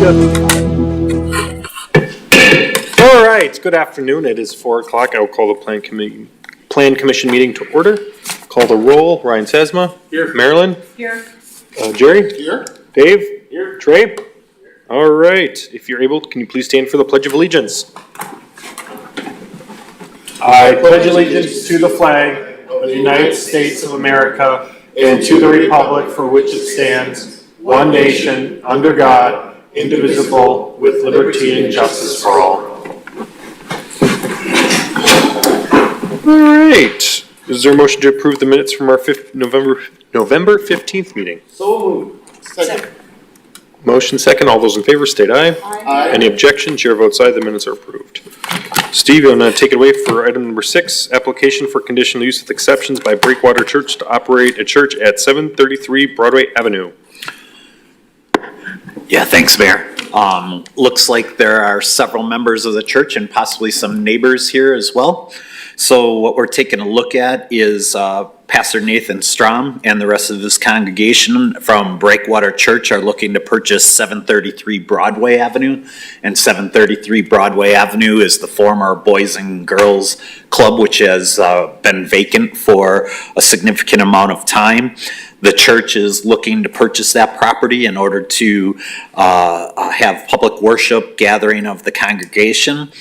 All right, good afternoon. It is 4 o'clock. I will call the Plan Commission meeting to order. Call the roll. Ryan Sesma. Here. Marilyn. Here. Jerry. Here. Dave. Here. Trey. Here. All right. If you're able, can you please stand for the Pledge of Allegiance? I pledge allegiance to the flag of the United States of America and to the republic for which it stands, one nation, under God, indivisible, with liberty and justice for all. All right. Is there a motion to approve the minutes from our November 15th meeting? So moved. Second. Motion second. All those in favor state aye. Aye. Any objections? Chair votes aye. The minutes are approved. Steve, you want to take it away for item number 6, application for conditional use with exceptions by Breakwater Church to operate a church at 733 Broadway Avenue. Yeah, thanks, Mayor. Looks like there are several members of the church and possibly some neighbors here as well. So what we're taking a look at is Pastor Nathan Strom and the rest of his congregation from Breakwater Church are looking to purchase 733 Broadway Avenue. And 733 Broadway Avenue is the former Boys and Girls Club, which has been vacant for a significant amount of time. The church is looking to purchase that property in order to have public worship gathering of the congregation.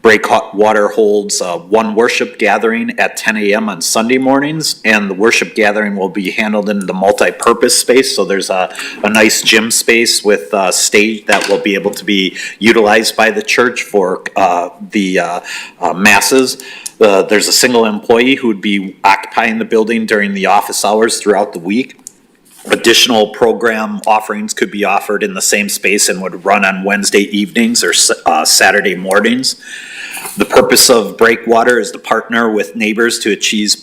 Breakwater holds one worship gathering at 10 a.m. on Sunday mornings, and the worship gathering will be handled in the multi-purpose space. So there's a nice gym space with a stage that will be able to be utilized by the church for the masses. There's a single employee who would be occupying the building during the office hours throughout the week. Additional program offerings could be offered in the same space and would run on Wednesday evenings or Saturday mornings. The purpose of Breakwater is to partner with neighbors to achieve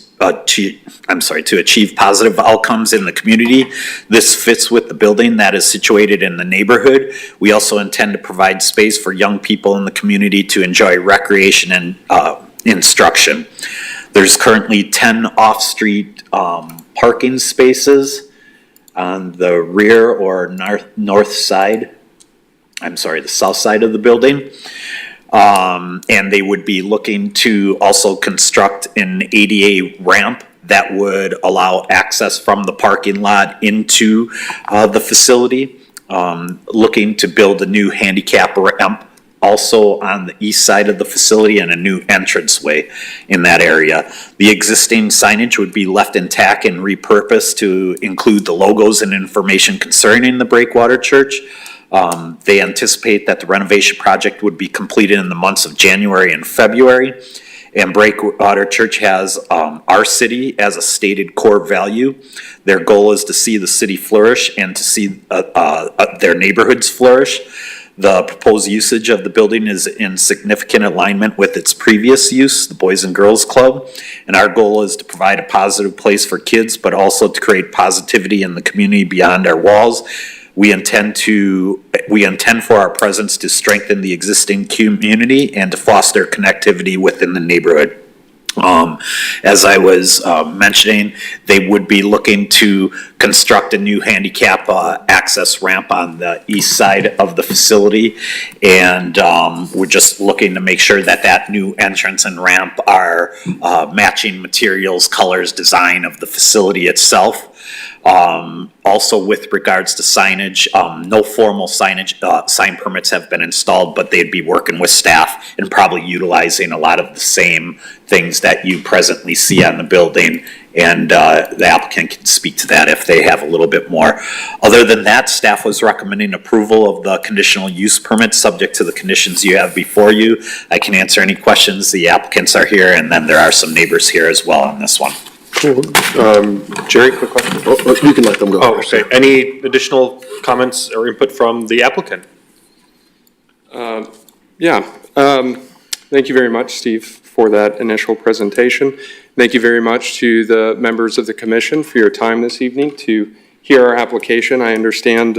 positive outcomes in the community. This fits with the building that is situated in the neighborhood. We also intend to provide space for young people in the community to enjoy recreation and instruction. There's currently 10 off-street parking spaces on the rear or north side, the south side of the building. And they would be looking to also construct an ADA ramp that would allow access from the parking lot into the facility. Looking to build a new handicap ramp also on the east side of the facility and a new entranceway in that area. The existing signage would be left intact and repurposed to include the logos and information concerning the Breakwater Church. They anticipate that the renovation project would be completed in the months of January and February. And Breakwater Church has our city as a stated core value. Their goal is to see the city flourish and to see their neighborhoods flourish. The proposed usage of the building is in significant alignment with its previous use, the Boys and Girls Club. And our goal is to provide a positive place for kids, but also to create positivity in the community beyond our walls. We intend for our presence to strengthen the existing community and to foster connectivity within the neighborhood. As I was mentioning, they would be looking to construct a new handicap access ramp on the east side of the facility, and we're just looking to make sure that that new entrance and ramp are matching materials, colors, design of the facility itself. Also with regards to signage, no formal signage, sign permits have been installed, but they'd be working with staff and probably utilizing a lot of the same things that you presently see on the building, and the applicant can speak to that if they have a little bit more. Other than that, staff was recommending approval of the conditional use permit subject to the conditions you have before you. I can answer any questions. The applicants are here, and then there are some neighbors here as well on this one. Cool. Jerry, quick question. Oh, you can let them go. Oh, okay. Any additional comments or input from the applicant? Thank you very much, Steve, for that initial presentation. Thank you very much to the members of the commission for your time this evening to hear our application. I understand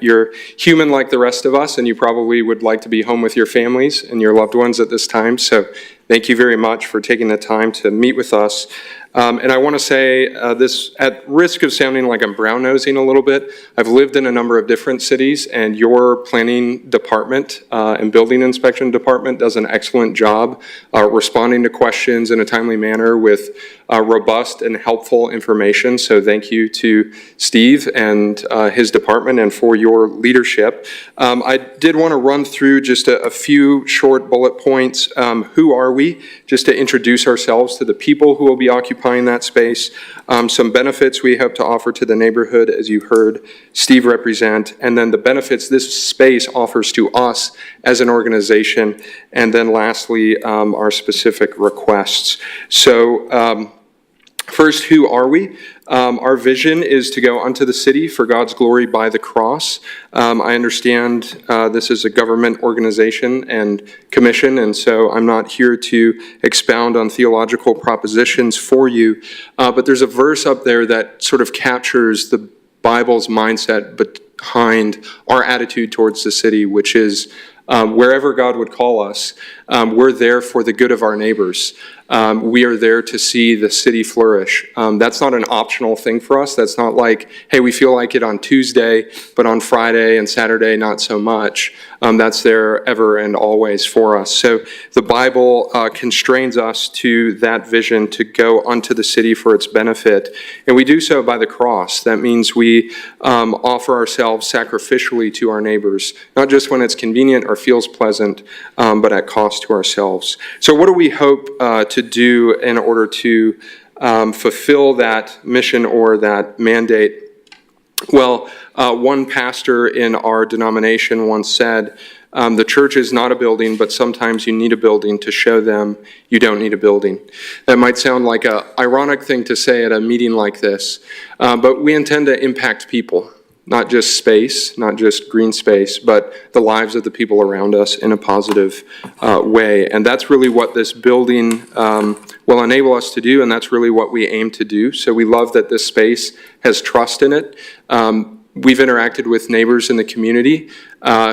you're human like the rest of us, and you probably would like to be home with your families and your loved ones at this time. So thank you very much for taking the time to meet with us. And I want to say this at risk of sounding like I'm brown-nosing a little bit. I've lived in a number of different cities, and your planning department and building inspection department does an excellent job responding to questions in a timely manner with robust and helpful information. So thank you to Steve and his department and for your leadership. I did want to run through just a few short bullet points. Who are we? Just to introduce ourselves to the people who will be occupying that space. Some benefits we hope to offer to the neighborhood, as you heard Steve represent, and then the benefits this space offers to us as an organization, and then lastly, our specific requests. So first, who are we? Our vision is to go unto the city for God's glory by the cross. I understand this is a government organization and commission, and so I'm not here to expound on theological propositions for you, but there's a verse up there that sort of captures the Bible's mindset behind our attitude towards the city, which is wherever God would call us, we're there for the good of our neighbors. We are there to see the city flourish. That's not an optional thing for us. That's not like, hey, we feel like it on Tuesday, but on Friday and Saturday, not so much. That's there ever and always for us. So the Bible constrains us to that vision to go unto the city for its benefit. And we do so by the cross. That means we offer ourselves sacrificially to our neighbors, not just when it's convenient or feels pleasant, but at cost to ourselves. So what do we hope to do in order to fulfill that mission or that mandate? Well, one pastor in our denomination once said, the church is not a building, but sometimes you need a building to show them you don't need a building. That might sound like an ironic thing to say at a meeting like this, but we intend to impact people. Not just space, not just green space, but the lives of the people around us in a positive way. And that's really what this building will enable us to do, and that's really what we aim to do. So we love that this space has trust in it. We've interacted with neighbors in the community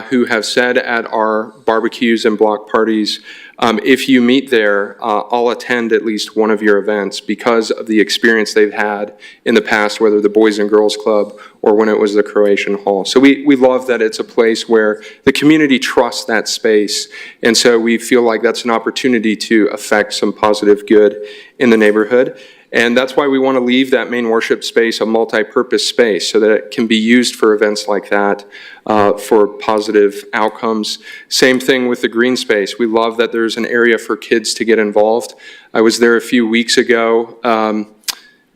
who have said at our barbecues and block parties, if you meet there, I'll attend at least one of your events because of the experience they've had in the past, whether the Boys and Girls Club or when it was the Croatian Hall. So we love that it's a place where the community trusts that space. And so we feel like that's an opportunity to affect some positive good in the neighborhood. And that's why we want to leave that main worship space a multi-purpose space so that it can be used for events like that, for positive outcomes. Same thing with the green space. We love that there's an area for kids to get involved. I was there a few weeks ago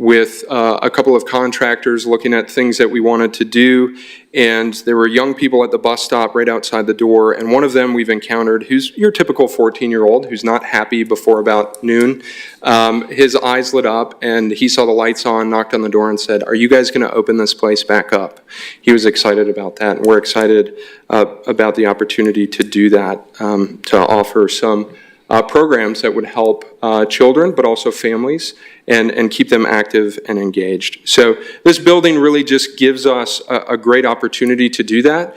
with a couple of contractors looking at things that we wanted to do, and there were young people at the bus stop right outside the door, and one of them we've encountered who's your typical 14-year-old who's not happy before about noon. His eyes lit up and he saw the lights on, knocked on the door and said, "Are you guys going to open this place back up?" He was excited about that, and we're excited about the opportunity to do that, to offer some programs that would help children, but also families, and keep them active and engaged. So this building really just gives us a great opportunity to do that.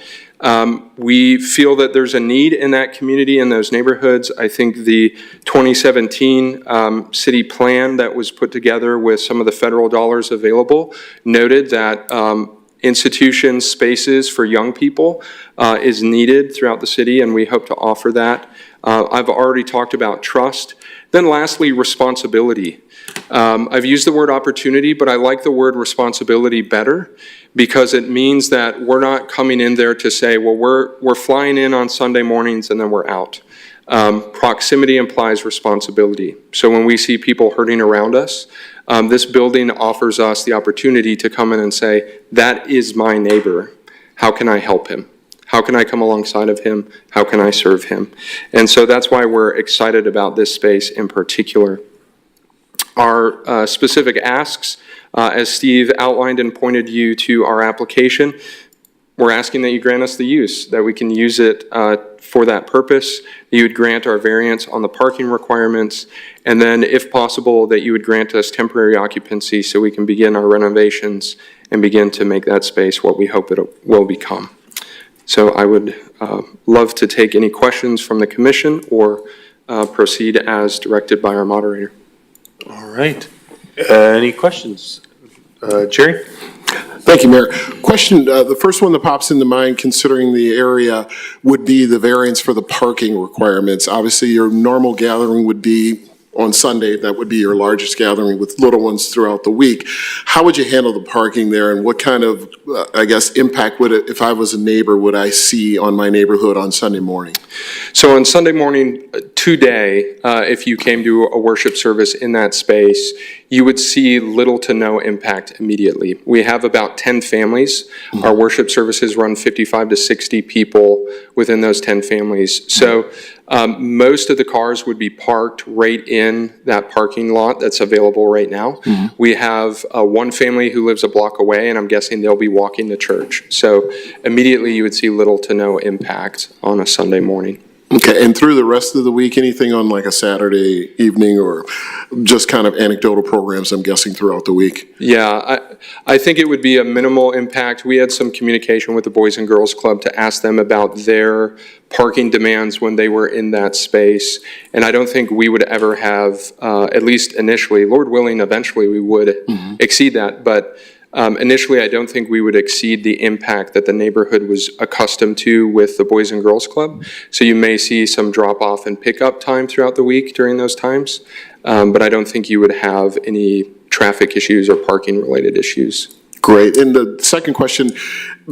We feel that there's a need in that community, in those neighborhoods. I think the 2017 city plan that was put together with some of the federal dollars available noted that institutions, spaces for young people is needed throughout the city, and we hope to offer that. I've already talked about trust. Then lastly, responsibility. I've used the word opportunity, but I like the word responsibility better because it means that we're not coming in there to say, well, we're flying in on Sunday mornings and then we're out. Proximity implies responsibility. So when we see people hurting around us, this building offers us the opportunity to come in and say, that is my neighbor. How can I help him? How can I come alongside of him? How can I serve him? And so that's why we're excited about this space in particular. Our specific asks, as Steve outlined and pointed you to our application, we're asking that you grant us the use, that we can use it for that purpose, that you would grant our variance on the parking requirements, and then, if possible, that you would grant us temporary occupancy so we can begin our renovations and begin to make that space what we hope it will become. So I would love to take any questions from the commission or proceed as directed by our moderator. All right. Any questions? Jerry? Thank you, Mayor. Question, the first one that pops into mind, considering the area, would be the variance for the parking requirements. Obviously, your normal gathering would be on Sunday. That would be your largest gathering with little ones throughout the week. How would you handle the parking there, and what kind of, I guess, impact would it, if I was a neighbor, would I see on my neighborhood on Sunday morning? So on Sunday morning, today, if you came to a worship service in that space, you would see little to no impact immediately. We have about 10 families. Our worship services run 55 to 60 people within those 10 families. So most of the cars would be parked right in that parking lot that's available right now. We have one family who lives a block away, and I'm guessing they'll be walking to church. So immediately you would see little to no impact on a Sunday morning. Okay, and through the rest of the week, anything on like a Saturday evening or just kind of anecdotal programs, I'm guessing, throughout the week? Yeah, I think it would be a minimal impact. We had some communication with the Boys and Girls Club to ask them about their parking demands when they were in that space. And I don't think we would ever have, at least initially, Lord willing, eventually we would exceed that. But initially, I don't think we would exceed the impact that the neighborhood was accustomed to with the Boys and Girls Club. So you may see some drop-off and pickup time throughout the week during those times, but I don't think you would have any traffic issues or parking-related issues. Great. And the second question,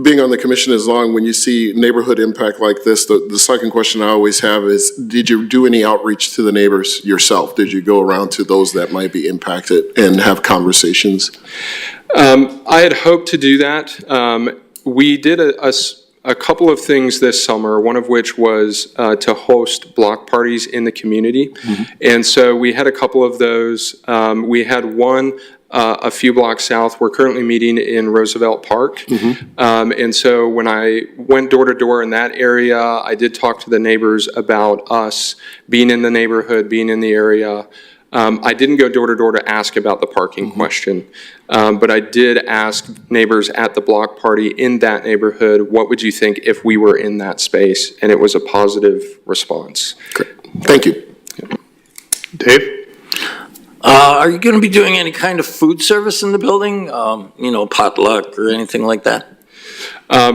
being on the commission as long, when you see neighborhood impact like this, the second question I always have is, did you do any outreach to the neighbors yourself? Did you go around to those that might be impacted and have conversations? I had hoped to do that. We did a couple of things this summer, one of which was to host block parties in the community. And so we had a couple of those. We had one a few blocks south. We're currently meeting in Roosevelt Park. And so when I went door to door in that area, I did talk to the neighbors about us being in the neighborhood, being in the area. I didn't go door to door to ask about the parking question, but I did ask neighbors at the block party in that neighborhood, what would you think if we were in that space? And it was a positive response. Great. Thank you. Dave? Are you going to be doing any kind of food service in the building? Potluck or anything like that?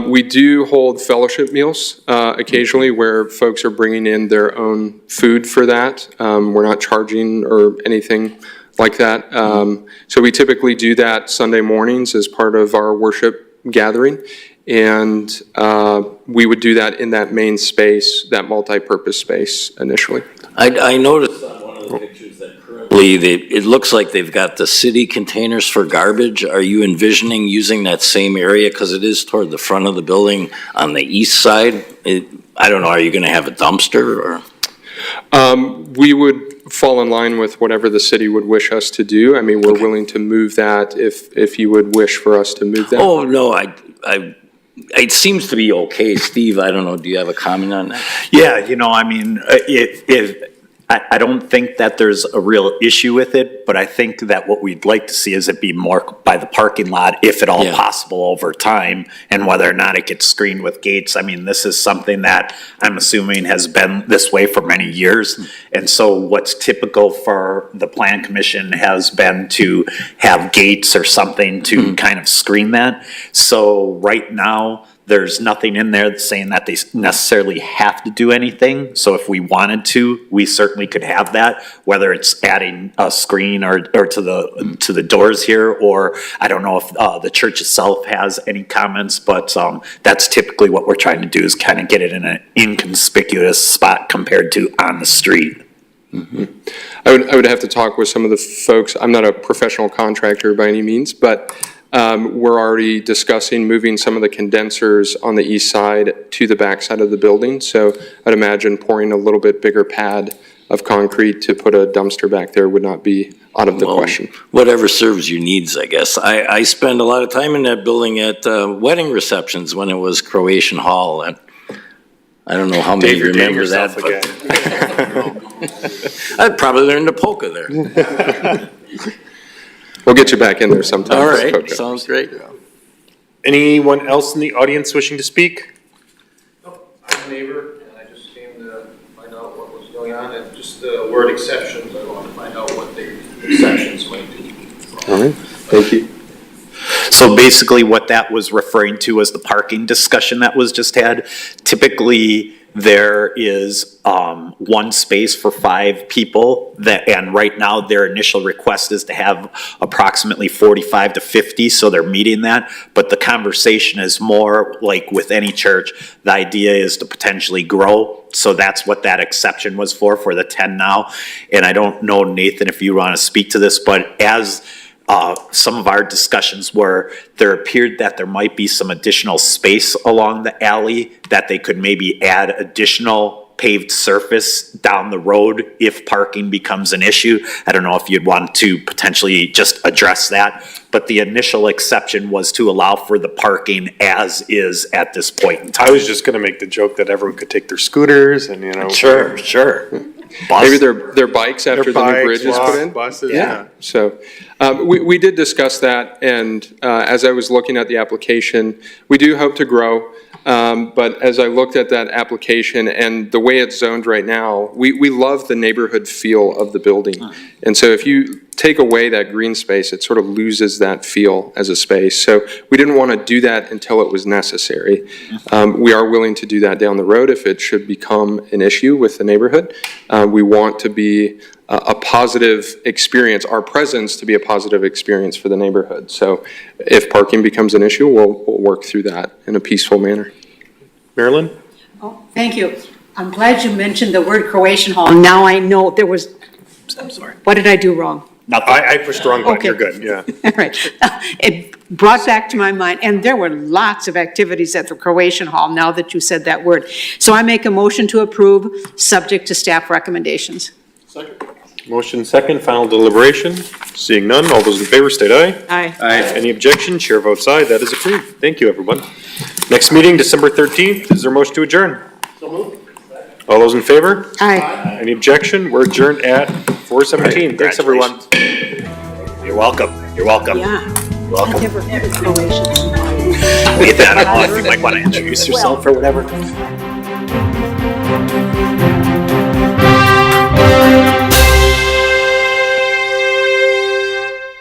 We do hold fellowship meals occasionally where folks are bringing in their own food for that. We're not charging or anything like that. So we typically do that Sunday mornings as part of our worship gathering. And we would do that in that main space, that multi-purpose space initially. I noticed on one of the pictures that currently it looks like they've got the city containers for garbage. Are you envisioning using that same area? Because it is toward the front of the building on the east side. I don't know, are you going to have a dumpster or? We would fall in line with whatever the city would wish us to do. I mean, we're willing to move that if you would wish for us to move that. Oh, no, it seems to be okay. Steve, I don't know, do you have a comment on that? Yeah, I don't think that there's a real issue with it, but I think that what we'd like to see is it be more by the parking lot, if at all possible, over time, and whether or not it gets screened with gates. I mean, this is something that I'm assuming has been this way for many years, and so what's typical for the Plan Commission has been to have gates or something to kind of screen that. So right now, there's nothing in there saying that they necessarily have to do anything. So if we wanted to, we certainly could have that, whether it's adding a screen or to the doors here, or I don't know if the church itself has any comments, but that's typically what we're trying to do, is kind of get it in an inconspicuous spot compared to on the street. I would have to talk with some of the folks. I'm not a professional contractor by any means, but we're already discussing moving some of the condensers on the east side to the back side of the building. So I'd imagine pouring a little bit bigger pad of concrete to put a dumpster back there would not be out of the question. Whatever serves your needs, I guess. I spend a lot of time in that building at wedding receptions when it was Croatian Hall. And I don't know how many remember that, but I'd probably learn the polka there. We'll get you back in there sometime. All right, sounds great. Anyone else in the audience wishing to speak? Nope, I'm a neighbor, and I just came to find out what was going on, and just the word exceptions, I want to find out what the exceptions might be. All right, thank you. So basically what that was referring to was the parking discussion that was just had. Typically, there is one space for 5 people and right now their initial request is to have approximately 45 to 50, so they're meeting that. But the conversation is more like with any church, the idea is to potentially grow. So that's what that exception was for the 10 now. And I don't know, Nathan, if you want to speak to this, but as some of our discussions were, there appeared that there might be some additional space along the alley that they could maybe add additional paved surface down the road if parking becomes an issue. I don't know if you'd want to potentially just address that, but the initial exception was to allow for the parking as is at this point in time. I was just gonna make the joke that everyone could take their scooters and, you know. Sure. Maybe their bikes after the new bridge is put in? Buses, Yeah, so, we did discuss that, and, as I was looking at the application, we do hope to grow. But as I looked at that application and the way it's zoned right now, we love the neighborhood feel of the building. And so if you take away that green space, it sort of loses that feel as a space. So we didn't want to do that until it was necessary. We are willing to do that down the road if it should become an issue with the neighborhood. We want to be a positive experience, our presence to be a positive experience for the neighborhood. So if parking becomes an issue, we'll work through that in a peaceful manner. Marilyn? Oh, thank you. I'm glad you mentioned the word Croatian Hall. Now I know there was, I'm sorry. what did I do wrong? I pushed the wrong button, Okay. you're good, yeah. All right. It brought back to my mind, and there were lots of activities at the Croatian Hall now that you said that word. So I make a motion to approve, subject to staff recommendations. Motion second, final deliberation. Seeing none, all those in favor state aye. Aye. Any objection? Chair votes aye. That is approved. Thank you, everyone. Next meeting, December 13th. Is there a motion to adjourn? So moved. All those in favor? Aye. Any objection? We're adjourned at 4:17. Thanks, everyone. You're welcome. You're welcome. Yeah. You're welcome. I've never heard of Croatian. Nathan, I don't know if you might want to introduce yourself or whatever.